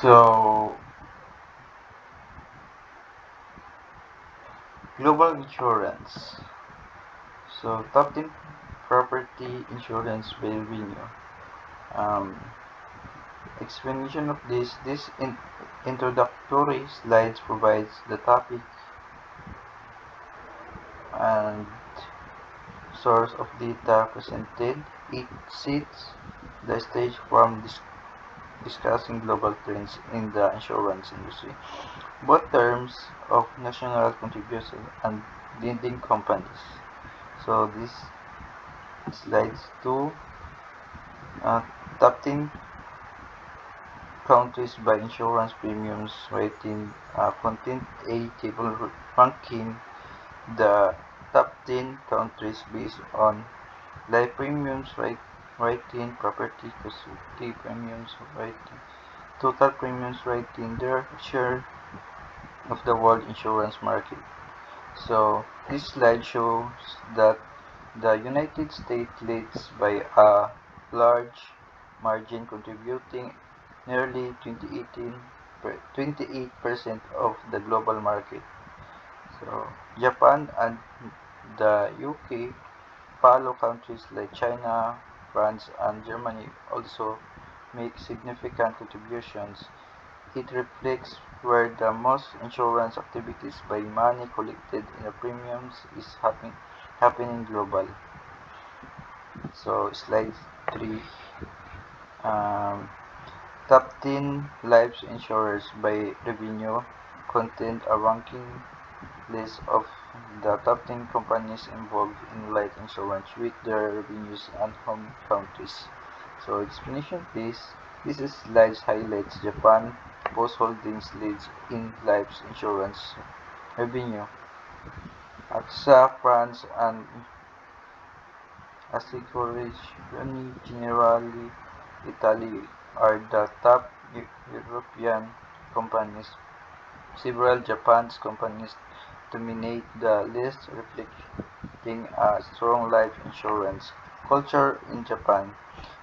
So, global insurance. So, top 10 property insurance revenue. Um, Explanation of this introductory slides provides the topic and source of data presented. It sets the stage from discussing global trends in the insurance industry, both terms of national contribution and leading companies. So this slides to uh, top 10 countries by insurance premiums rating content a table ranking the top 10 countries based on life premiums rating, property casualty premiums rating, total premiums rating, their share of the world insurance market. So this slide shows that the United States leads by a large margin, contributing nearly 28% of the global market. So Japan and the UK follow. Countries like China, France, and Germany also make significant contributions. It reflects where the most insurance activities by money collected in the premiums is happening global. So slide 3. Um, Top 10 life insurers by revenue contained a ranking list of the top 10 companies involved in life insurance with their revenues and home countries. So explanation please. This slide highlights Japan Post Holdings leads in life insurance revenue. AXA France and Assicurazioni Generali Italy are the top European companies. Several Japanese companies dominate the list, reflecting a strong life insurance culture in Japan.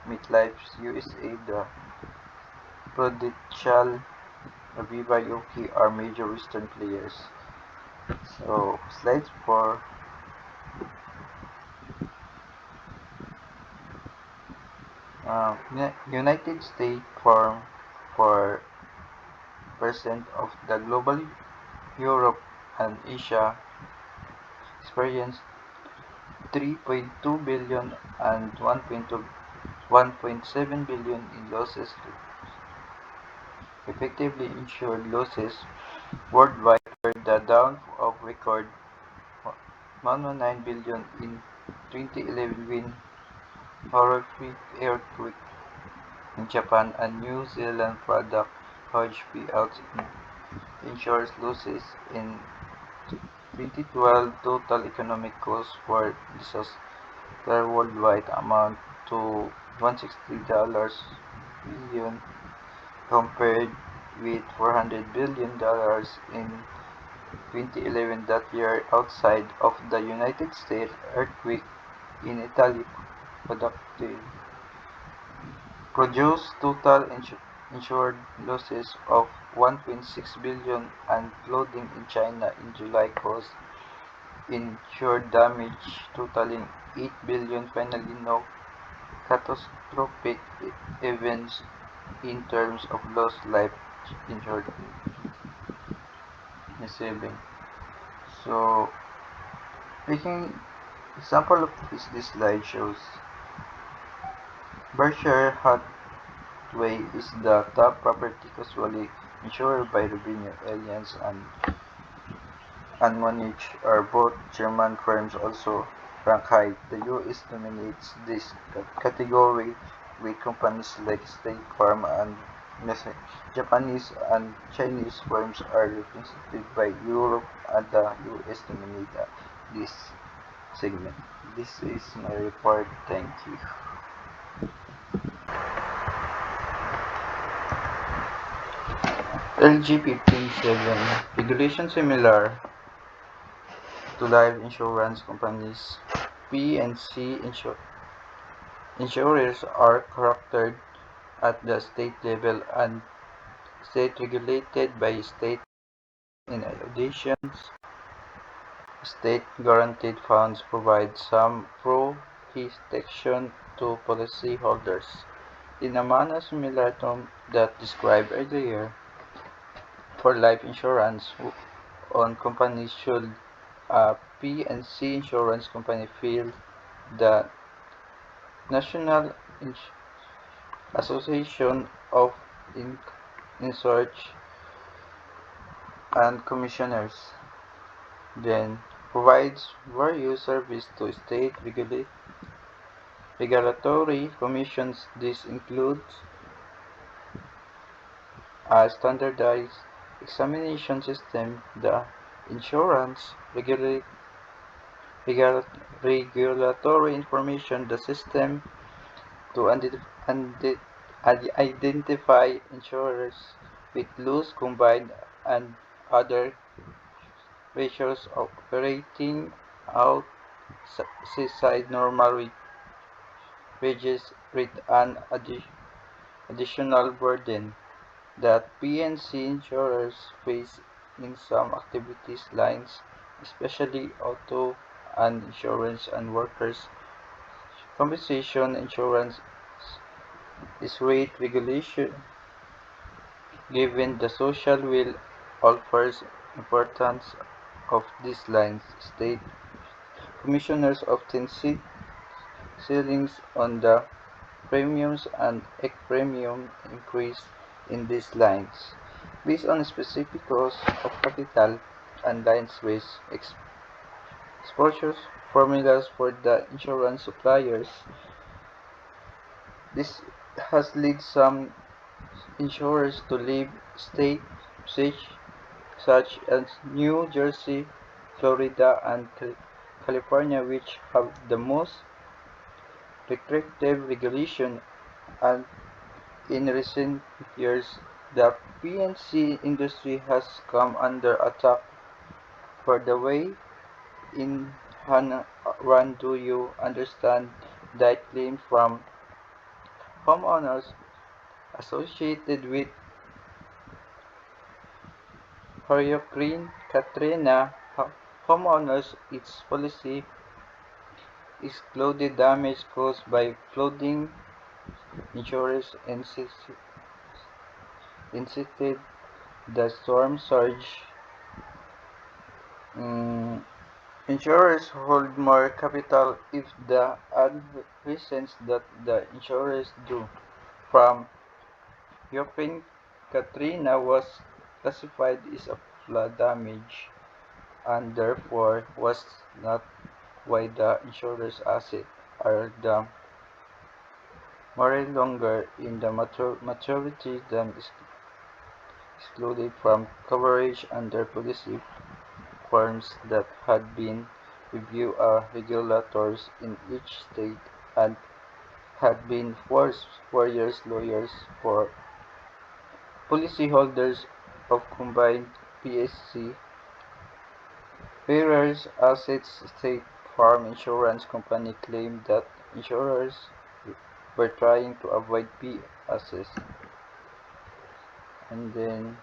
MetLife USA, the Prudential, Aviva UK are major Western players. So, slide 4. United States form 4% of the global. Europe and Asia experienced 3.2 billion and 1.7 billion in losses, effectively insured losses worldwide were the down of record 119 billion in 2011 horrific earthquake in Japan and New Zealand product huge payouts insures losses in 2012. Total economic costs for disaster worldwide amount to $160 billion compared with $400 billion in 2011. That year, outside of the United States, earthquake in Italy produced total insured losses of 1.6 billion and flooding in China in July caused insured damage totaling 8 billion. Finally, no catastrophic events in terms of lost life injured receiving. So, taking example of this slide shows Berkshire Hathaway is the top property casualty insurer by revenue. Allianz and Munich are both German firms also rank high. The US dominates this category with companies like State Farm and Mesa. Japanese and Chinese firms are represented by Europe, and the US dominate this segment. This is my report. Thank you. LG 15.7 regulation similar to life insurance companies. P&C insurers are characterized at the state level and state-regulated by state. In addition, state-guaranteed funds provide some protection to policyholders. In a manner similar to that described earlier, for life insurance on companies should a P&C insurance company file the National Association of Insurers and Commissioners, then provides various services to state regulatory commissions. This includes a standardized examination system, the Insurance Regulatory Information the system to identify insurers with loss combined and other ratios operating outside normal wages with an additional burden that P&C insurers face in some activities lines, especially auto and insurance and workers' compensation insurance is rate regulation given the social will offers importance of these lines. State commissioners often set ceilings on the premiums and premium increase in these lines based on specific cost of capital and lines risk exposures formulas for the insurance suppliers. This has led some insurers to leave states such as New Jersey, Florida, and California, which have the most restrictive regulation, and in recent years, the P&C industry has come under attack for the way in run. Do you understand that claim from homeowners associated with Hurricane Katrina? Homeowners, its policy excluded damage caused by flooding. Insurers insisted the storm surge. Mm, Insurers hold more capital if the reasons that the insurers do. From Hurricane Katrina was classified as a flood damage and therefore was not why the insurer's assets are the more longer in the maturity than excluded from coverage under policy forms that had been reviewed by regulators in each state and had been forced for years lawyers for policyholders of combined PSC bearers assets. State Farm Insurance Company claimed that insurers were trying to avoid PSS. And then,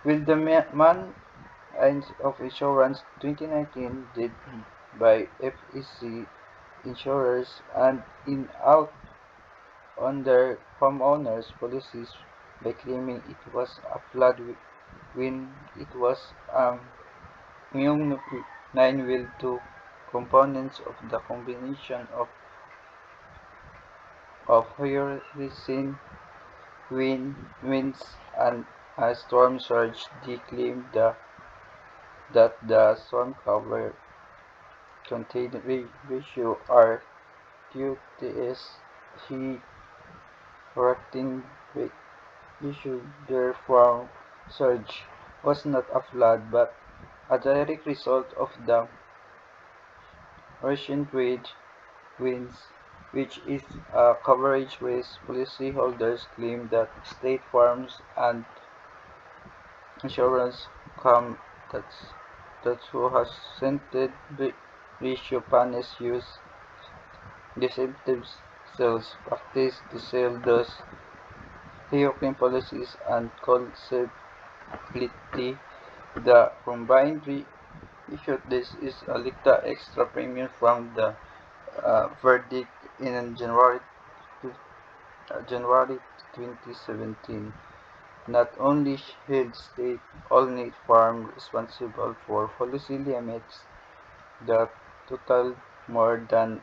with the Man of Insurance 2019 did by FEC insurers and in out on their homeowners policies by claiming it was a flood when it was immune 9 will two components of the combination of hurricane winds and a storm surge. They claimed that the storm cover contained ratio RQTS he correcting issue therefore surge was not a flood but a direct result of the Russian trade winds, which is a coverage risk. Policyholders claim that state farms and insurance come that's who has scented ratio panels use deceptive sales practice to sell those European policies and collectivity. The combined issue this is a little extra premium from the verdict in January 2017 not only held state-owned farms responsible for policy limits that total more than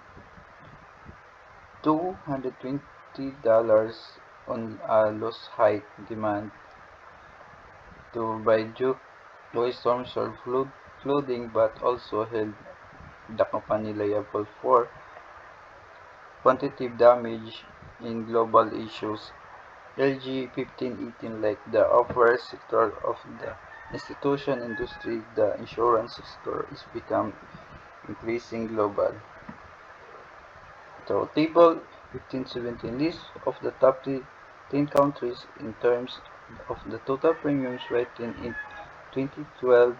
$220 on a loss hike demand to by due to storms or flooding but also held the company liable for quantitative damage in global issues. LG 1518 like the offer sector of the institution industry, the insurance sector is become increasing global. So table 1517 list of the top 10 countries in terms of the total premiums written in 2012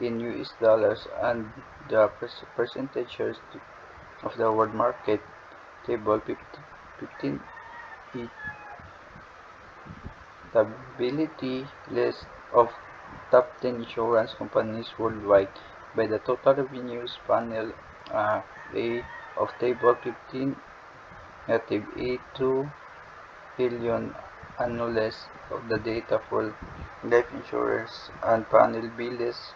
in US dollars and the percentages of the world market. Table 15 stability list of top 10 insurance companies worldwide by the total revenues panel A of table 15 negative A2 billion annualized of the data for life insurers and panel B list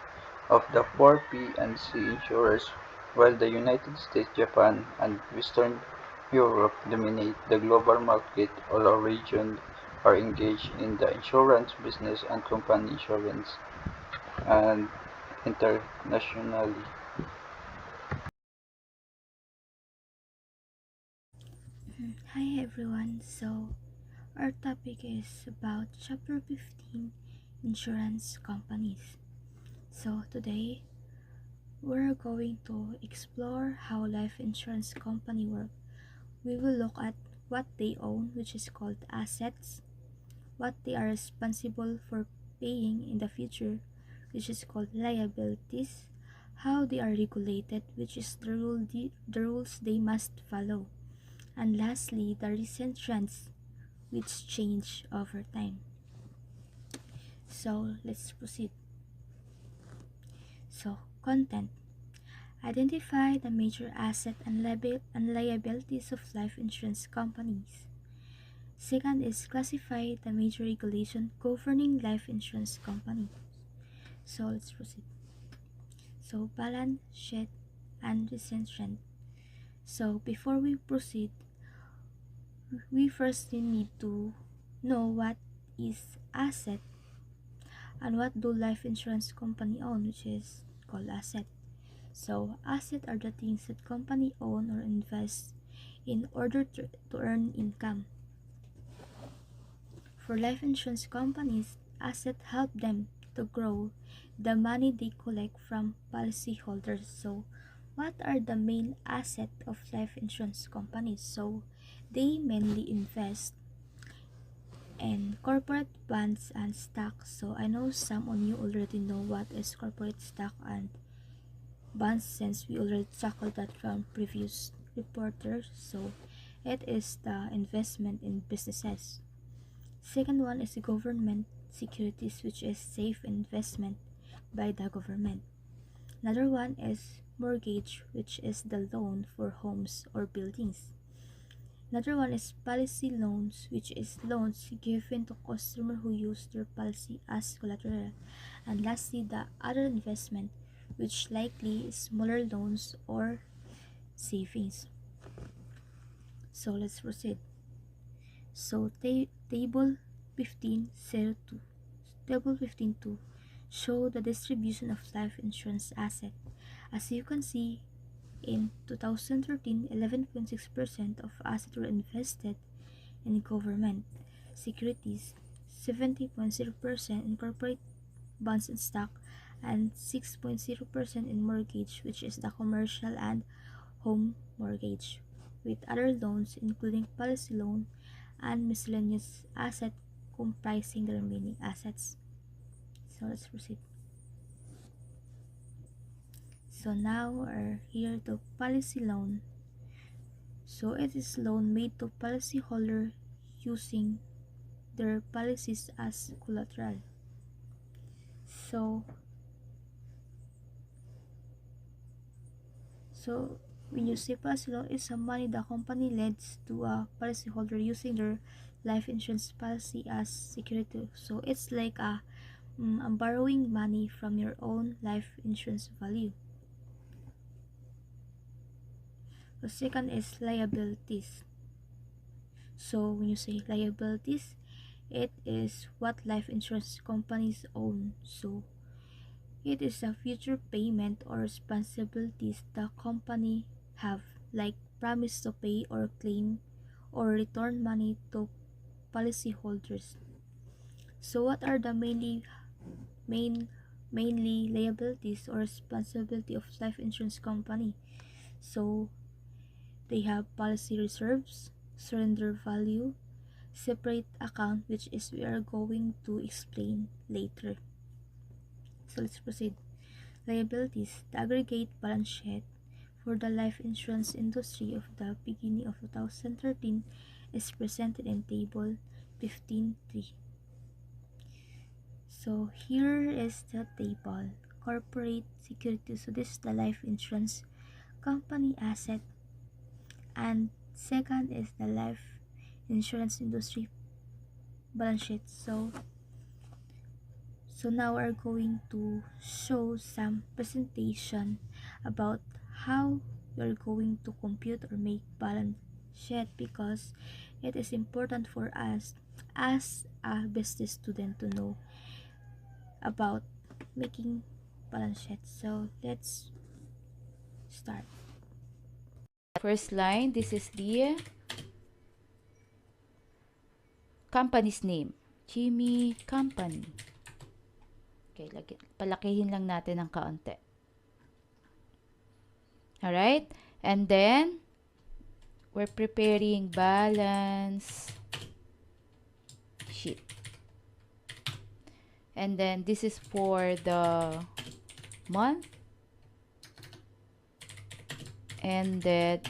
of the 4 P and C insurers while the United States, Japan, and Western Europe dominate the global market. All our regions are engaged in the insurance business and company insurance and internationally. Hi everyone. So, our topic is about chapter 15 insurance companies. So, today we're going to explore how life insurance company work. We will look at what they own, which is called assets, what they are responsible for paying in the future, which is called liabilities, how they are regulated, which is the rules they must follow, and lastly, the recent trends which change over time. So let's proceed. So, content. Identify the major asset and liabilities of life insurance companies. Second is classify the major regulation governing life insurance companies. So let's proceed. So balance sheet and recent trend. So before we proceed, we first need to know what is asset and what do life insurance company own, which is called asset. So asset are the things that company own or invest in order to earn income. For life insurance companies, asset help them to grow the money they collect from policyholders. So what are the main asset of life insurance companies? So they mainly invest in corporate bonds and stocks. So I know some of you already know what is corporate stock and bonds since we already tackled that from previous reporters. So it is the investment in businesses. Second one is government securities, which is safe investment by the government. Another one is mortgage, which is the loan for homes or buildings. Another one is policy loans, which is loans given to customer who use their policy as collateral. And lastly, the other investment, which likely is smaller loans or savings. So let's proceed. So table 1502. Table 15.2 show the distribution of life insurance asset. As you can see, in 2013, 11.6% of assets were invested in government securities, 70.0% in corporate bonds and stock, and 6.0% in mortgage, which is the commercial and home mortgage, with other loans including policy loan and miscellaneous asset comprising the remaining assets. So let's proceed. So now we're here to policy loan. So it is loan made to policyholder using their policies as collateral. So when you say policy loan, it's some money the company lends to a policyholder using their life insurance policy as security. So it's like a borrowing money from your own life insurance value. The second is liabilities. So when you say liabilities, it is what life insurance companies own. So it is a future payment or responsibilities the company have, like promise to pay or claim or return money to policyholders. So what are the mainly liabilities or responsibility of life insurance company? So they have policy reserves, surrender value, separate account, which is we are going to explain later. So let's proceed. Liabilities. The aggregate balance sheet for the life insurance industry of the beginning of 2013 is presented in table 15.3. So here is the table. Corporate security. So this is the life insurance company asset, and second is the life insurance industry balance sheet. So now we're going to show some presentation about how you're going to compute or make balance sheet, because it is important for us as a business student to know about making balance sheet. So let's start. First line, this is the company's name. Jimmy Company. Okay, palakihin lang natin ng kaunti. Alright? And then, we're preparing balance sheet. And then, this is for the month. Ended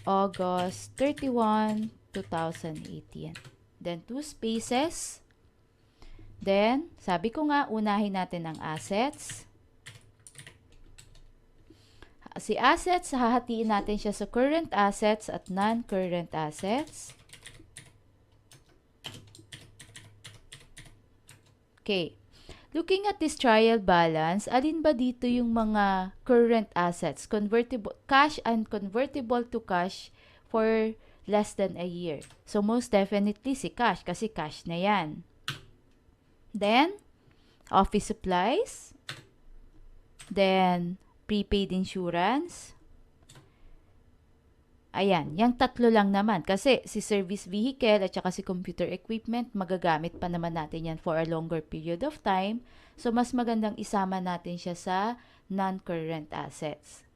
August 31, 2018. Then, 2 spaces. Then, sabi ko nga, unahin natin ang assets. Si assets, hahatiin natin siya sa current assets at non-current assets. Okay. Looking at this trial balance, alin ba dito yung mga current assets? Convertible, cash and convertible to cash for less than a year. So, most definitely si cash kasi cash na yan. Then, office supplies. Then, prepaid insurance. Ayan, yung tatlo lang naman. Kasi si service vehicle at saka si computer equipment, magagamit pa naman natin yan for a longer period of time. So, mas magandang isama natin siya sa non-current assets.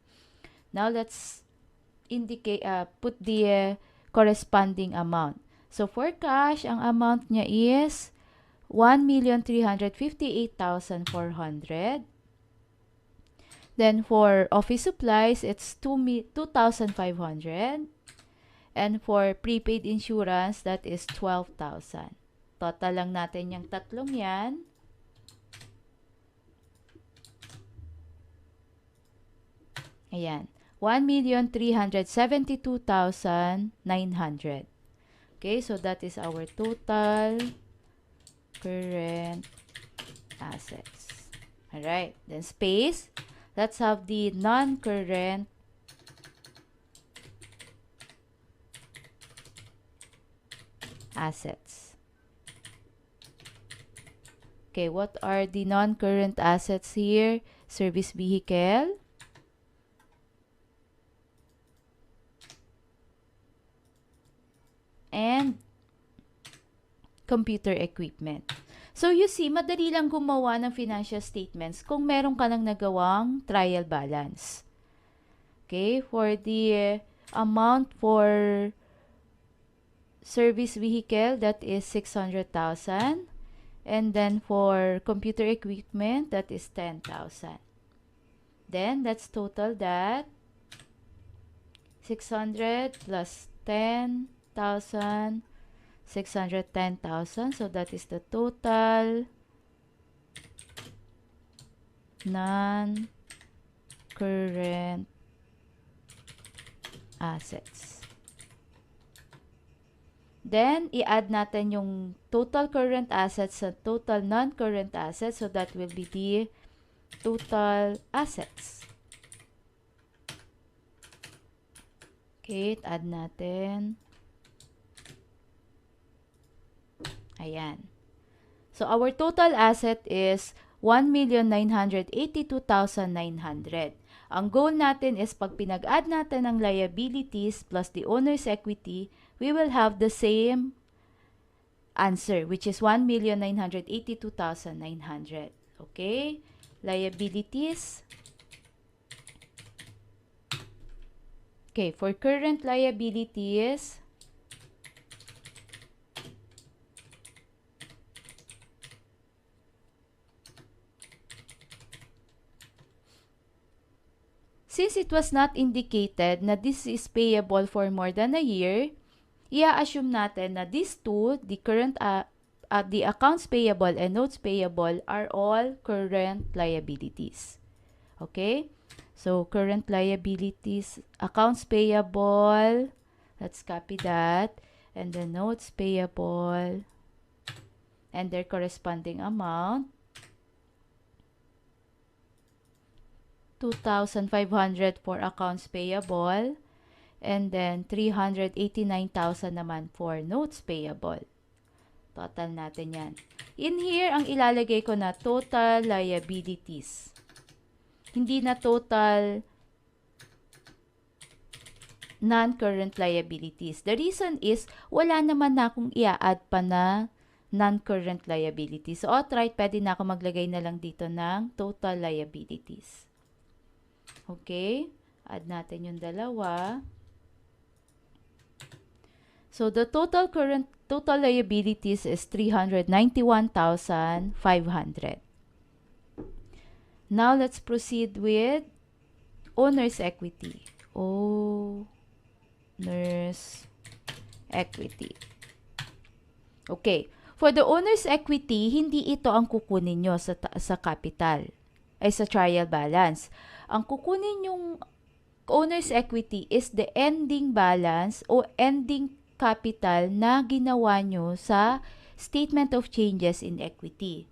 Now, let's indicate, put the corresponding amount. So, for cash, ang amount niya is 1,358,400. Then, for office supplies, it's 2,500. And for prepaid insurance, that is 12,000. Total lang natin yung tatlong yan. Ayan. 1,372,900. Okay, so that is our total current assets. Alright, then space. Let's have the non-current assets. Okay, what are the non-current assets here? Service vehicle. And computer equipment. So, you see, madali lang gumawa ng financial statements kung meron ka nang nagawang trial balance. Okay, for the amount for service vehicle, that is 600,000. And then for computer equipment, that is 10,000. Then, let's total that. 600 plus 10,000. 610,000. So that is the total non-current assets. Then, i-add natin yung total current assets sa total non-current assets. So that will be the total assets. Okay, add natin. Ayan. So, our total asset is 1,982,900. Ang goal natin is pag pinag-add natin ang liabilities plus the owner's equity, we will have the same answer, which is 1,982,900. Okay? Liabilities. Okay, for current liabilities, since it was not indicated na this is payable for more than a year, i-assume natin na these two, the the accounts payable and notes payable are all current liabilities. Okay? So, current liabilities, accounts payable, let's copy that, and the notes payable, and their corresponding amount, 2,500 for accounts payable, and then 389,000 naman for notes payable. Total natin yan. In here, ang ilalagay ko na total liabilities. Hindi na total non-current liabilities. The reason is, wala naman na akong i-add pa na non-current liabilities. So, outright, pwede na ako maglagay na lang dito ng total liabilities. Okay? Add natin yung dalawa. So, the total liabilities is 391,500. Now, let's proceed with owner's equity. Owner's equity. Okay. For the owner's equity, hindi ito ang kukunin nyo sa capital, ay sa trial balance. Ang kukunin yung owner's equity is the ending balance o ending capital na ginawa nyo sa statement of changes in equity.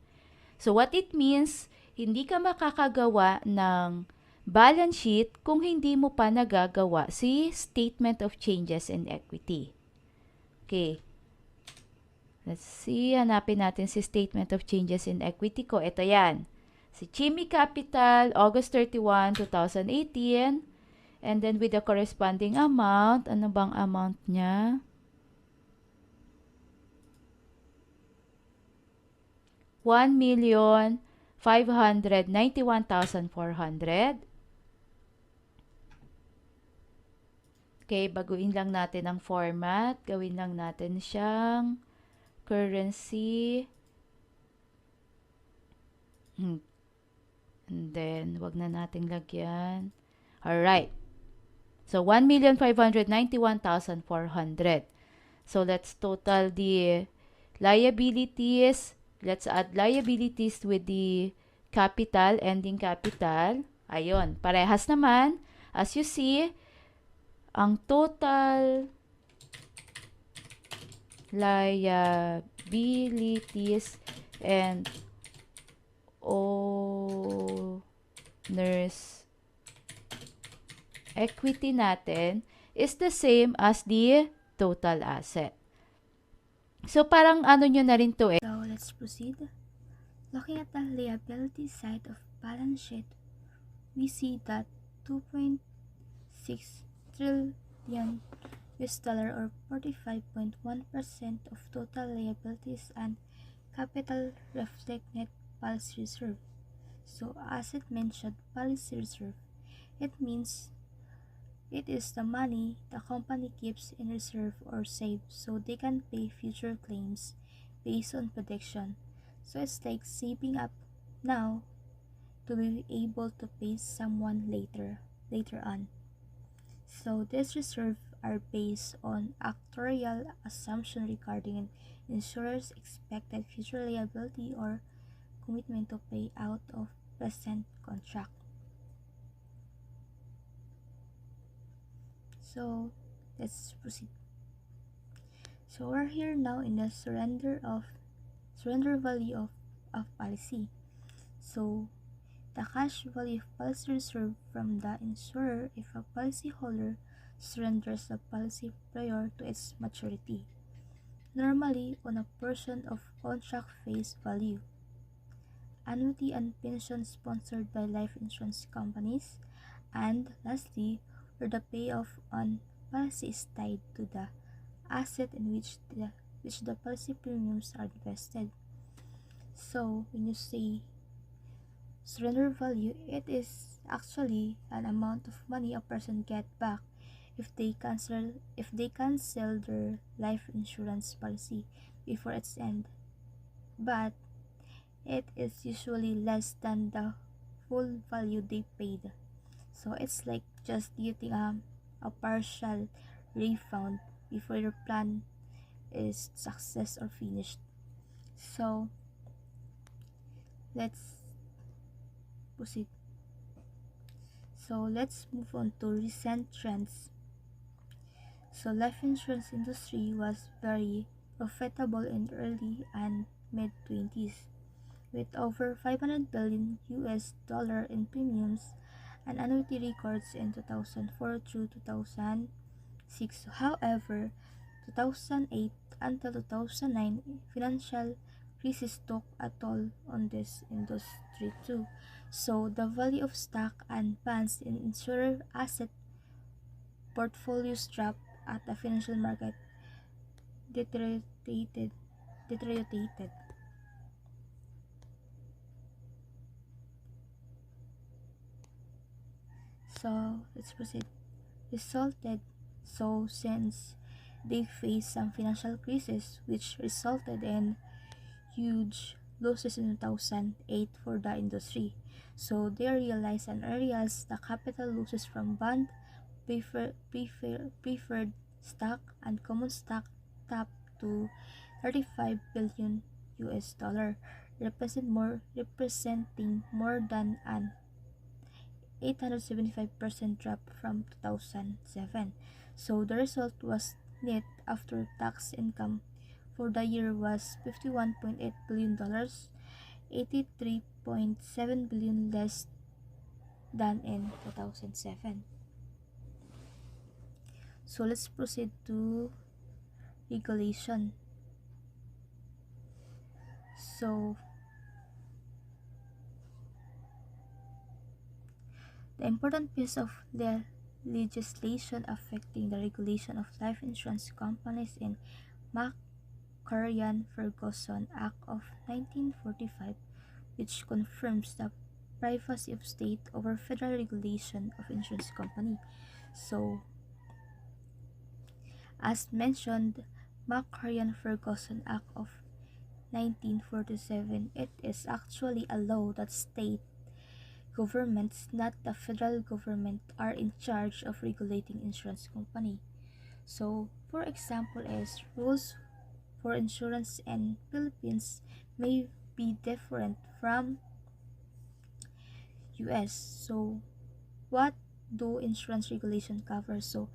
So, what it means, hindi ka makakagawa ng balance sheet kung hindi mo pa nagagawa si statement of changes in equity. Okay. Let's see. Hanapin natin si statement of changes in equity ko. Ito yan. Si Chimmy Capital, August 31, 2018. And then with the corresponding amount, ano bang amount niya? 1,591,400. Okay, baguhin lang natin ang format. Gawin lang natin siyang currency. And then, wag na nating lagyan. Alright. So, 1,591,400. So, let's total the liabilities. Let's add liabilities with the capital, ending capital. Ayun, parehas naman. As you see, ang total liabilities and owner's equity natin is the same as the total asset. So, parang ano nyo na rin to eh. So let's proceed. Looking at the liability side of balance sheet, we see that 2.6 trillion US dollar or 45.1% of total liabilities and capital reflect net policy reserve. So asset mentioned policy reserve. It means it is the money the company keeps in reserve or save so they can pay future claims based on prediction. So it's like saving up now to be able to pay someone later on. So this reserve are based on actuarial assumptions regarding an insurer's expected future liability or commitment to pay out of present contract. So let's proceed. So we're here now in the surrender value of policy. So the cash value of policy reserve from the insurer if a policyholder surrenders the policy prior to its maturity, normally on a portion of contract face value. Annuity and pension sponsored by life insurance companies, and lastly, where the payoff on policy is tied to the asset in which the policy premiums are invested. So when you say surrender value, it is actually an amount of money a person get back if they cancel their life insurance policy before its end. But it is usually less than the full value they paid. So it's like just getting a partial refund before your plan is success or finished. So let's proceed. So let's move on to recent trends. So life insurance industry was very profitable in the early and mid 20s with over 500 billion US dollar in premiums and annuity records in 2004 through 2006. However, 2008 until 2009 financial crisis took a toll on this industry too. So the value of stock and bonds in insurer asset portfolios dropped at the financial market deteriorated. So let's proceed. Resulted so since they faced some financial crisis which resulted in huge losses in 2008 for the industry. So they realized and areas the capital losses from bond, preferred stock, and common stock top to 35 billion US dollar, representing more than an 875% drop from 2007. So the result was net after tax income for the year was $51.8 billion, 83.7 billion less than in 2007. So let's proceed to regulation. So the important piece of the legislation affecting the regulation of life insurance companies in McCarran-Ferguson Act of 1945, which confirms the privacy of state over federal regulation of insurance company. So, as mentioned, McCarran-Ferguson Act of 1947, it is actually a law that states governments, not the federal government, are in charge of regulating insurance company. So, for example, is rules for insurance in Philippines may be different from US. So, what do insurance regulation cover? So,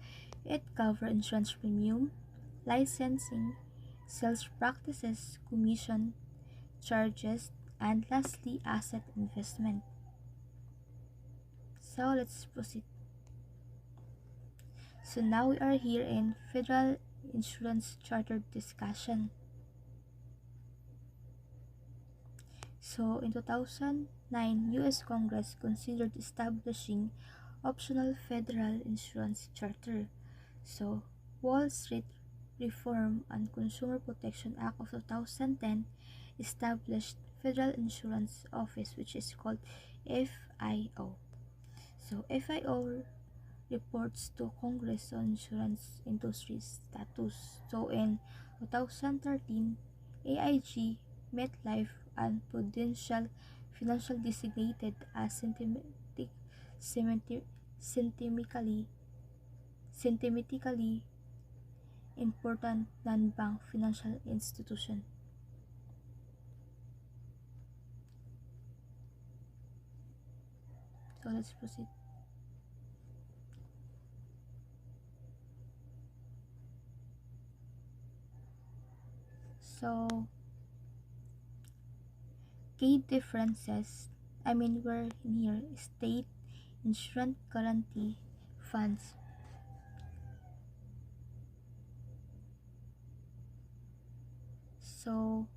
it covers insurance premium, licensing, sales practices, commission charges, and lastly, asset investment. So, let's proceed. So, now we are here in Federal Insurance Charter discussion. So, in 2009, US Congress considered establishing optional federal insurance charter. So, Wall Street Reform and Consumer Protection Act of 2010 established Federal Insurance Office, which is called FIO. So, FIO reports to Congress on insurance industry status. So, in 2013, AIG, MetLife, and Prudential Financial designated as systemically important non-bank financial institution. So let's proceed. So key differences, we're in here, state insurance guarantee funds. So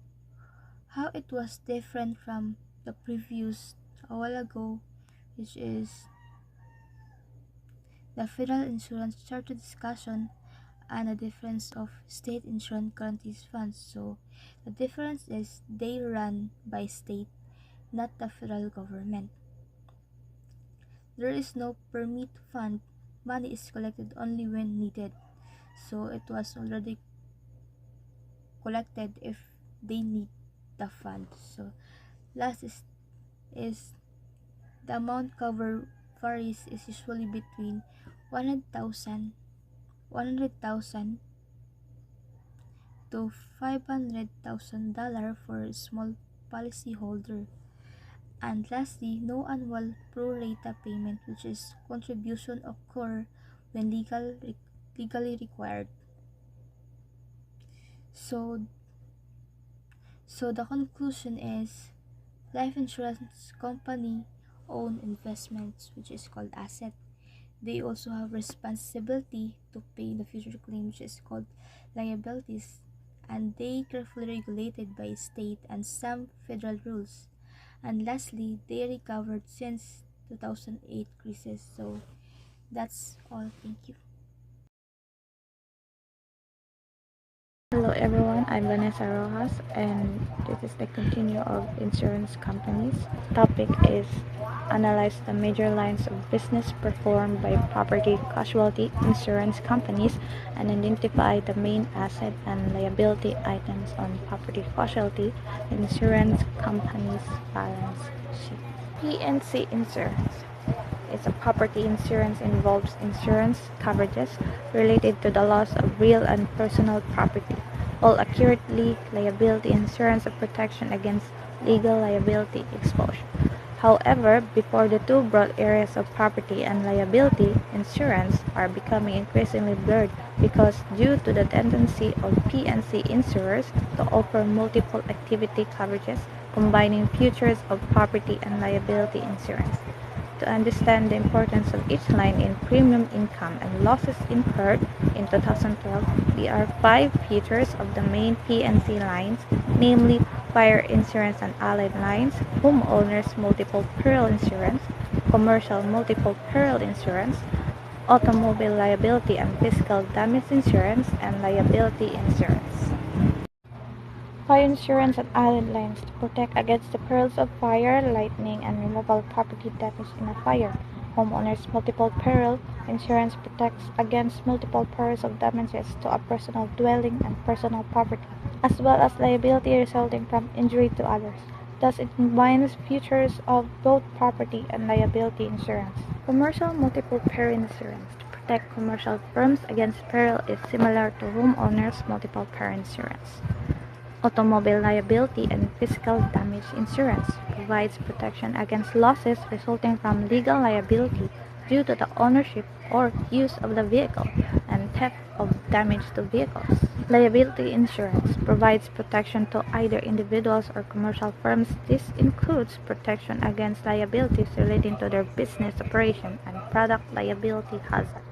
how it was different from the previous a while ago, which is the federal insurance charter discussion and the difference of state insurance guarantees funds. So the difference is they run by state, not the federal government. There is no permit fund. Money is collected only when needed. So it was already collected if they need the fund. So last is the amount covered varies is usually between 100,000 to $500,000 for a small policyholder. And lastly, no annual pro rata payment, which is contribution occur when legally required. So the conclusion is life insurance company own investments, which is called asset. They also have responsibility to pay the future claim, which is called liabilities, and they carefully regulated by state and some federal rules. And lastly, they recovered since 2008 crisis. So that's all. Thank you. Hello everyone, I'm Vanessa Rojas and this is the continue of insurance companies. Topic is analyze the major lines of business performed by property casualty insurance companies and identify the main asset and liability items on property casualty insurance companies' balance sheet. P&C Insurance. It's a property insurance involves insurance coverages related to the loss of real and personal property, while accurately liability insurance of protection against legal liability exposure. However, before the two broad areas of property and liability insurance are becoming increasingly blurred because due to the tendency of P&C insurers to offer multiple activity coverages combining features of property and liability insurance. To understand the importance of each line in premium income and losses incurred in 2012, there are 5 features of the main P&C lines, namely fire insurance and allied lines, homeowners multiple peril insurance, commercial multiple peril insurance, automobile liability and physical damage insurance, and liability insurance. Fire insurance and allied lines to protect against the perils of fire, lightning, and removal property damage in a fire. Homeowners multiple peril insurance protects against multiple perils of damages to a personal dwelling and personal property, as well as liability resulting from injury to others. Thus, it combines features of both property and liability insurance. Commercial multiple peril insurance to protect commercial firms against peril is similar to homeowners multiple peril insurance. Automobile liability and physical damage insurance provides protection against losses resulting from legal liability due to the ownership or use of the vehicle and theft of damage to vehicles. Liability insurance provides protection to either individuals or commercial firms. This includes protection against liabilities relating to their business operation and product liability hazards.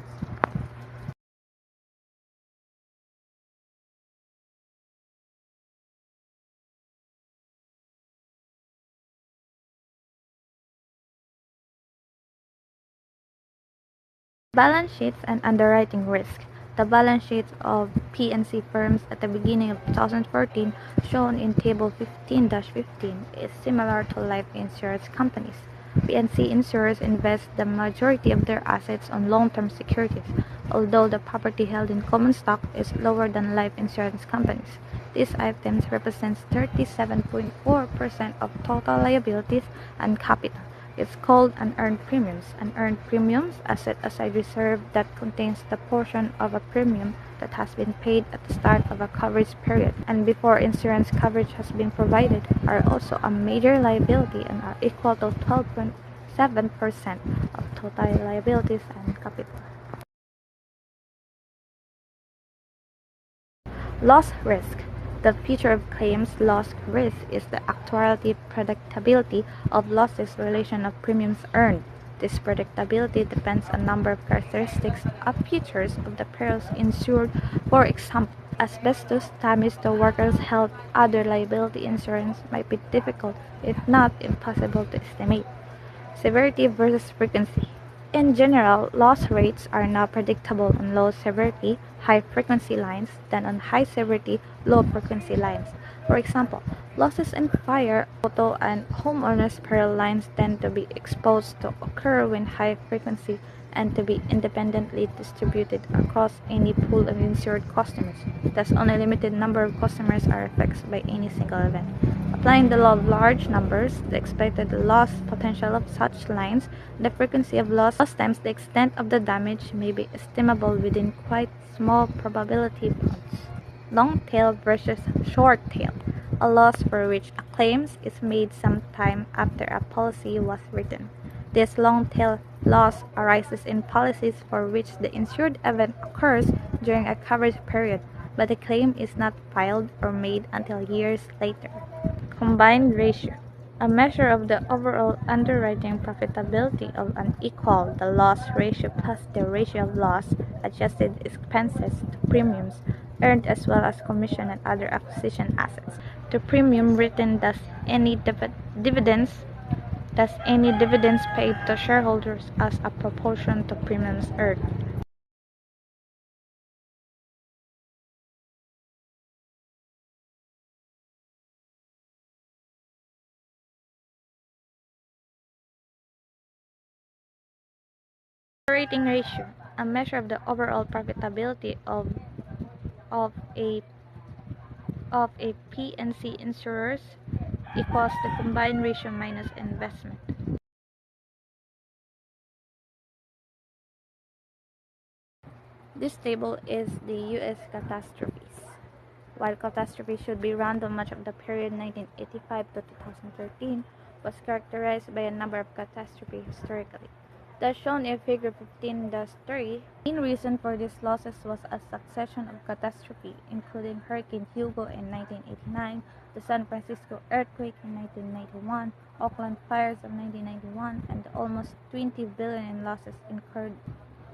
Balance sheets and underwriting risk. The balance sheets of P&C firms at the beginning of 2014, shown in Table 15-15, is similar to life insurance companies. P&C insurers invest the majority of their assets on long-term securities, although the property held in common stock is lower than life insurance companies. These items represent 37.4% of total liabilities and capital. It's called unearned premiums. Unearned premiums are set aside reserve that contains the portion of a premium that has been paid at the start of a coverage period and before insurance coverage has been provided, are also a major liability and are equal to 12.7% of total liabilities and capital. Loss risk. The feature of claims loss risk is the actuality predictability of losses relation of premiums earned. This predictability depends on a number of characteristics of features of the perils insured. For example, asbestos damage to workers' health, other liability insurance might be difficult, if not impossible to estimate. Severity versus frequency. In general, loss rates are now predictable on low severity, high frequency lines than on high severity, low frequency lines. For example, losses in fire, auto, and homeowners peril lines tend to be exposed to occur when high frequency and to be independently distributed across any pool of insured customers. Thus, only a limited number of customers are affected by any single event. Applying the law of large numbers, the expected loss potential of such lines, the frequency of loss times the extent of the damage may be estimable within quite small probability bounds. Long tail versus short tail. A loss for which a claim is made some time after a policy was written. This long tail loss arises in policies for which the insured event occurs during a coverage period, but the claim is not filed or made until years later. Combined ratio. A measure of the overall underwriting profitability of an equal the loss ratio plus the ratio of loss adjusted expenses to premiums earned as well as commission and other acquisition assets to premium written thus any dividends paid to shareholders as a proportion to premiums earned. Operating ratio, a measure of the overall profitability of a P&C insurers equals the combined ratio minus investment. This table is the U.S. catastrophes. While catastrophe should be random, much of the period 1985 to 2013 was characterized by a number of catastrophes historically. Thus shown in figure 15-3, the main reason for these losses was a succession of catastrophes, including Hurricane Hugo in 1989, the San Francisco earthquake in 1991, Oakland fires of 1991, and the almost $20 billion in losses incurred.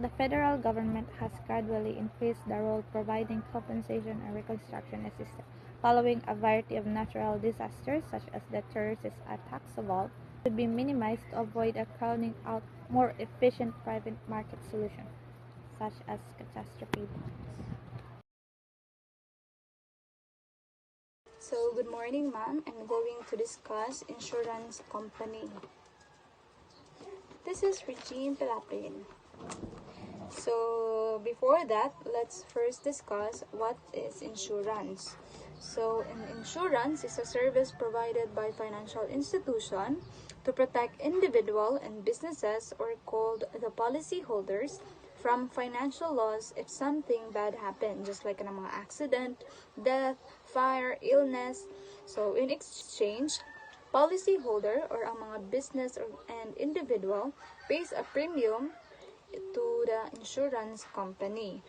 The federal government has gradually increased the role providing compensation and reconstruction assistance following a variety of natural disasters such as the terrorist attacks evolved should be minimized to avoid a crowding out more efficient private market solutions such as catastrophe bonds. So, good morning, ma'am. I'm going to discuss insurance company. This is Regine Pelapin. So, before that, let's first discuss what is insurance. So, insurance is a service provided by financial institution to protect individual and businesses or called the policyholders from financial loss if something bad happened, just like mga accident, death, fire, illness. So, in exchange, policyholder or ang mga business and individual pays a premium to the insurance company.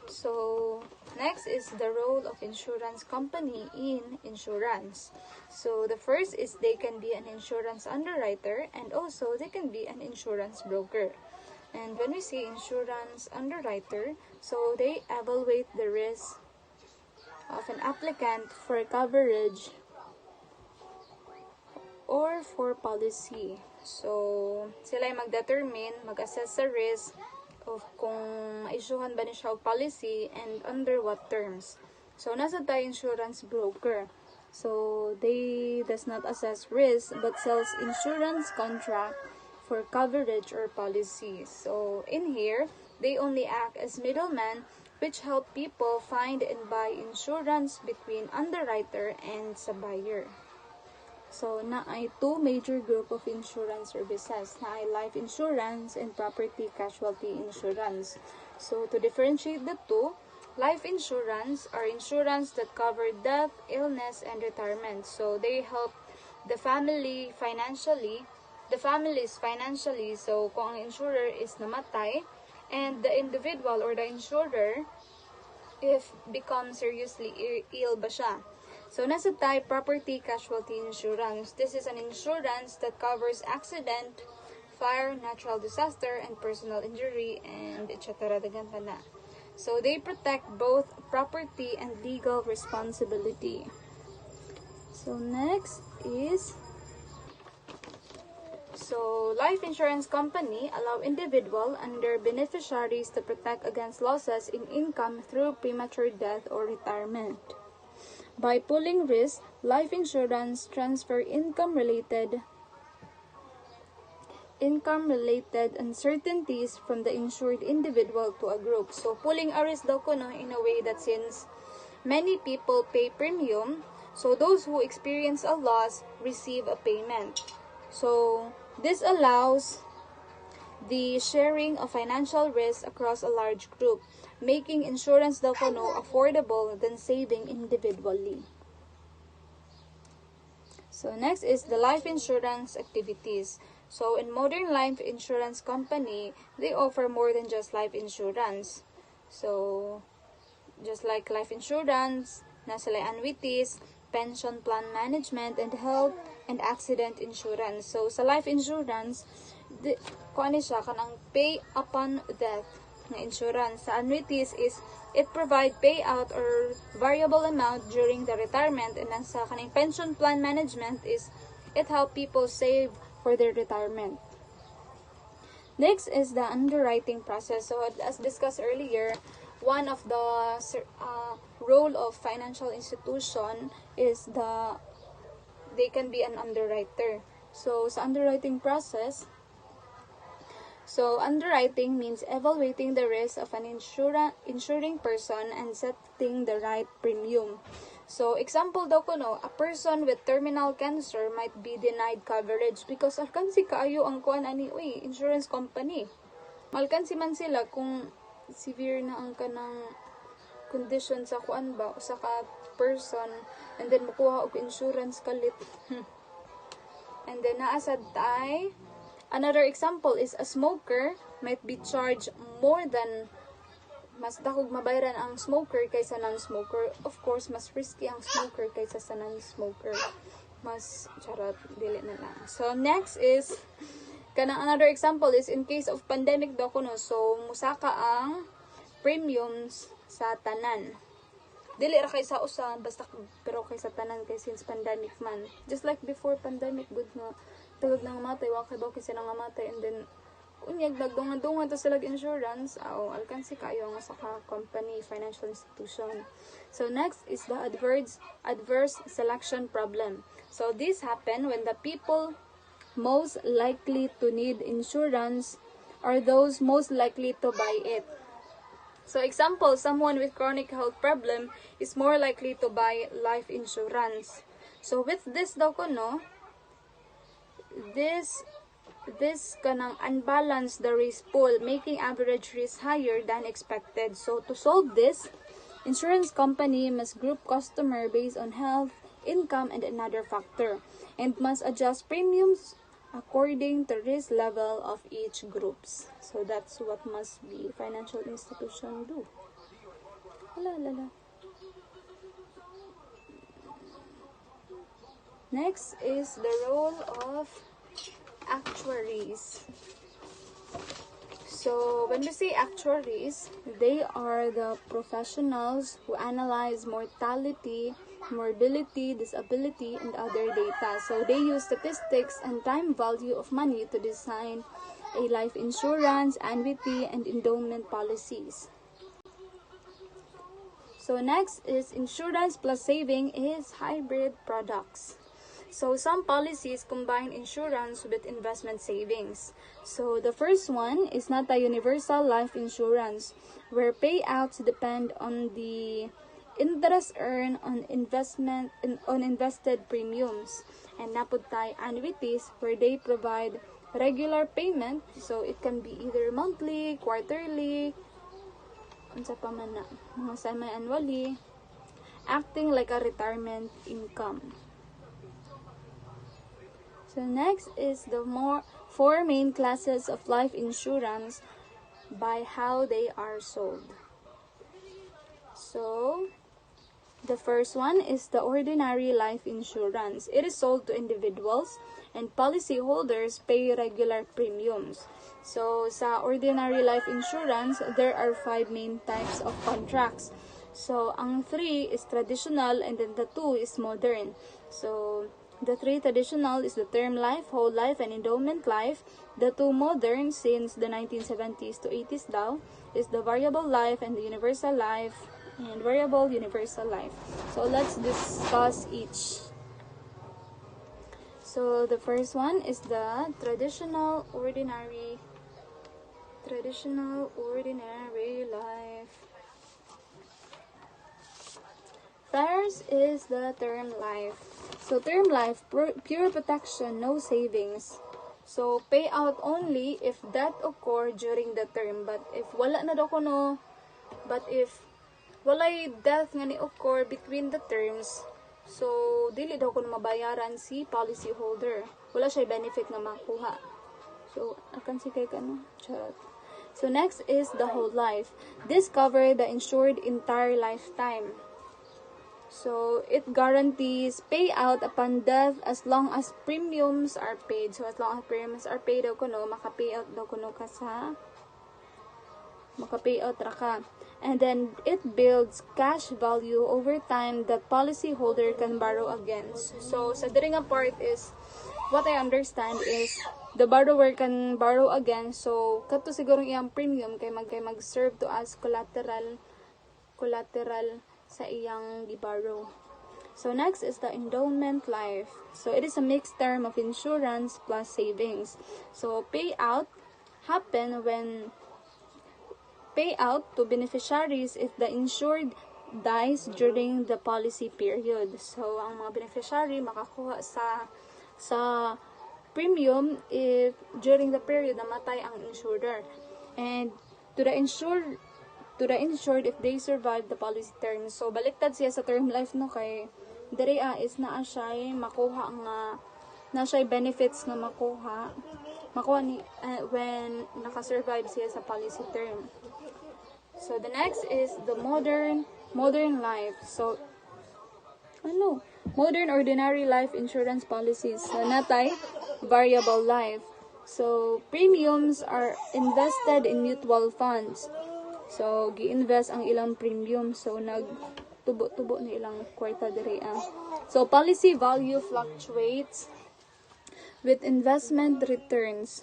So, next is the role of insurance company in insurance. So, the first is they can be an insurance underwriter and also they can be an insurance broker. And when we say insurance underwriter, so they evaluate the risk of an applicant for coverage or for policy. So, sila ay mag-determine, mag-assess sa risk of kung ma-issuehan ba ni siya og policy and under what terms. So, nasa tayo insurance broker. So, they does not assess risk but sells insurance contract for coverage or policies. So, in here, they only act as middlemen which help people find and buy insurance between underwriter and sa buyer. So, na ay two major group of insurance services. Na ay life insurance and property casualty insurance. So, to differentiate the two, life insurance are insurance that cover death, illness, and retirement. So, they help the family financially. The families financially. So, kung ang insurer is namatay, and the individual or the insurer, if become seriously ill ba siya. So, nasa tayo, property casualty insurance. This is an insurance that covers accident, fire, natural disaster, and personal injury, and etc. Dagan pa na. So, they protect both property and legal responsibility. So, next is... So, life insurance company allow individual and their beneficiaries to protect against losses in income through premature death or retirement. By pooling risk, life insurance transfer income-related uncertainties from the insured individual to a group. So, pooling a risk daw ko, no, in a way that since many people pay premium, so those who experience a loss receive a payment. So, this allows the sharing of financial risk across a large group, making insurance daw ko, no, affordable than saving individually. So, next is the life insurance activities. So, in modern life insurance company, they offer more than just life insurance. So, just like life insurance, nasa annuities, pension plan management, and health and accident insurance. So, sa life insurance, kung ano siya, kanang pay upon death na insurance. Sa annuities is, it provide payout or variable amount during the retirement. And then sa kaning pension plan management is, it help people save for their retirement. Next is the underwriting process. So, as discussed earlier, one of the role of financial institution is they can be an underwriter. So, sa underwriting process, so underwriting means evaluating the risk of an insuring person and setting the right premium. So, example daw ko, no, a person with terminal cancer might be denied coverage because alkansi kaayo ang kuan ani, insurance company. Malkansi man sila kung severe na ang kanang condition sa kuan ba, sa ka person, and then makuha og insurance kalit. And then naasad tay. Another example is a smoker might be charged more than, mas dakog mabayaran ang smoker kaysa non-smoker. Of course, mas risky ang smoker kaysa sa non-smoker. Mas, charot, dili na lang. So, next is, another example is in case of pandemic daw ko, no, so, musaka ang premiums sa tanan. Dili ra kay sa usa, basta pero kay sa tanan kay since pandemic man. Just like before pandemic, good nga, tawag nang matay, wakay ba kasi nang matay, and then, unyag, nagdungan-dungan to sila insurance, alkansi kayo nga sa company, financial institution. So, next is the adverse selection problem. So, this happen when the people most likely to need insurance are those most likely to buy it. So, example, someone with chronic health problem is more likely to buy life insurance. So, with this daw ko, no, this kanang unbalance the risk pool, making average risk higher than expected. So, to solve this, insurance company must group customer based on health, income, and another factor, and must adjust premiums according to risk level of each groups. So, that's what must be financial institution do. Next is the role of actuaries. So, when we say actuaries, they are the professionals who analyze mortality, morbidity, disability, and other data. So, they use statistics and time value of money to design a life insurance, annuity, and endowment policies. So, next is insurance plus saving is hybrid products. So, some policies combine insurance with investment savings. So, the first one is not a universal life insurance, where payouts depend on the interest earned on invested premiums, and napud tay annuities where they provide regular payment, so it can be either monthly, quarterly, unsa pa man na, mga semi-annually, acting like a retirement income. So next is the four main classes of life insurance by how they are sold. So the first one is the ordinary life insurance. It is sold to individuals and policyholders pay regular premiums. So sa ordinary life insurance, there are 5 main types of contracts. So ang 3 is traditional and then the 2 is modern. So the 3 traditional is the term life, whole life, and endowment life. The 2 modern, since the 1970s to 80s daw, is the variable life and the universal life and variable universal life. So let's discuss each. So the first one is the traditional ordinary life. First is the term life. So term life, pure protection, no savings. So payout only if death occur during the term. But if wala na daw kuno, but if walay death nga ni occur between the terms, so dili daw kuno mabayaran si policy holder. Wala siya benefit na makuha. So akan si kay kano. Charot. So next is the whole life. This cover the insured entire lifetime. So it guarantees payout upon death as long as premiums are paid. So as long as premiums are paid daw kuno, maka-payout daw kuno ka sa maka-payout ra ka. And then it builds cash value over time that policyholder can borrow against. So sa diri nga part is what I understand is the borrower can borrow again. So kato siguro iyang premium kay mag-serve to as collateral sa iyang giborrow. So next is the endowment life. So it is a mixed term of insurance plus savings. So payout happen when payout to beneficiaries if the insured dies during the policy period. So ang mga beneficiary makakuha sa premium if during the period namatay ang insurer. And to the insured if they survive the policy term. So baliktad siya sa term life no, kay diri is naa siya makuha nga na siya benefits nga makuha ni when naka-survive siya sa policy term. So the next is the modern life. So modern ordinary life insurance policies. So natay variable life. So premiums are invested in mutual funds. So gi-invest ang ilang premium, so nagtubo-tubo na ilang kwarta diri. So policy value fluctuates with investment returns,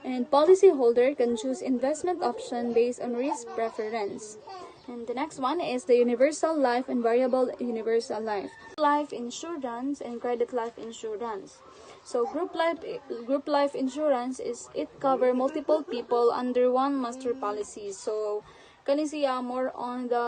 and policyholder can choose investment option based on risk preference. And the next one is the universal life and variable universal life. Life insurance and credit life insurance. So group life insurance is it cover multiple people under one master policy. So kani siya more on the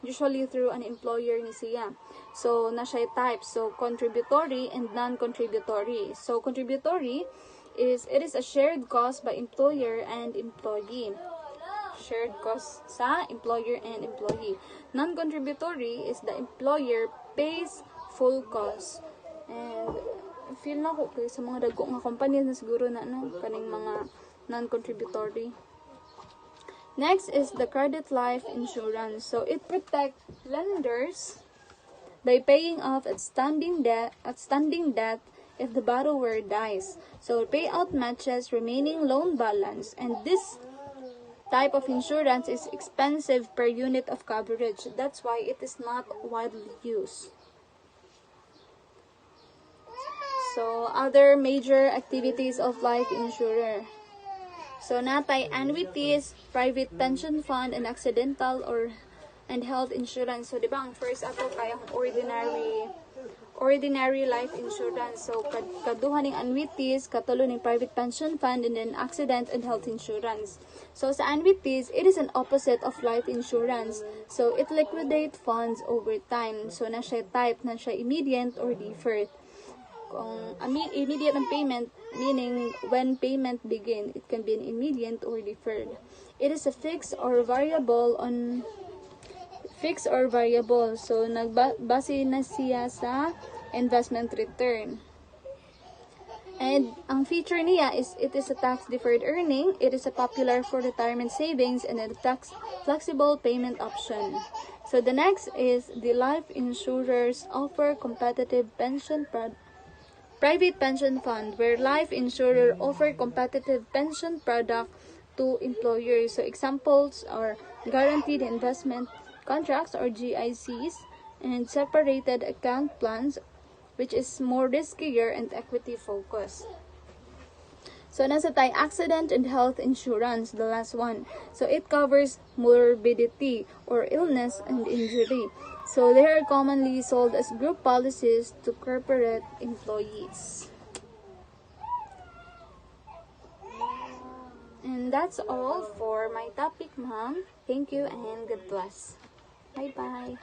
usually through an employer ni siya. So na siya type. So contributory and non-contributory. So contributory is it is a shared cost by employer and employee. Shared cost sa employer and employee. Non-contributory is the employer pays full cost. And feel na ko kay sa mga dagko nga company na siguro na kaning mga non-contributory. Next is the credit life insurance. So it protects lenders by paying off outstanding debt if the borrower dies. So payout matches remaining loan balance, and this type of insurance is expensive per unit of coverage. That's why it is not widely used. So other major activities of life insurer. So natay annuities, private pension fund, and accidental and health insurance. So di ba ang first ato kay ang ordinary life insurance. So, kaduha ning annuities, katulo ning private pension fund, and then accident and health insurance. So, sa annuities, it is an opposite of life insurance. So, it liquidate funds over time. So, na siya type, na siya immediate or deferred. Kung immediate ang payment, meaning when payment begin, it can be an immediate or deferred. It is a fixed or variable. So nagbase na siya sa investment return. And ang feature niya is it is a tax deferred earning, it is a popular for retirement savings, and a tax flexible payment option. So the next is the life insurers offer competitive private pension fund, where life insurer offer competitive pension product to employers. So examples are guaranteed investment contracts or GICs, and separated account plans, which is more riskier and equity focused. So nasa tayo accident and health insurance, the last one. So it covers morbidity or illness and injury. So they are commonly sold as group policies to corporate employees. And that's all for my topic, ma'am. Thank you and God bless. Bye-bye.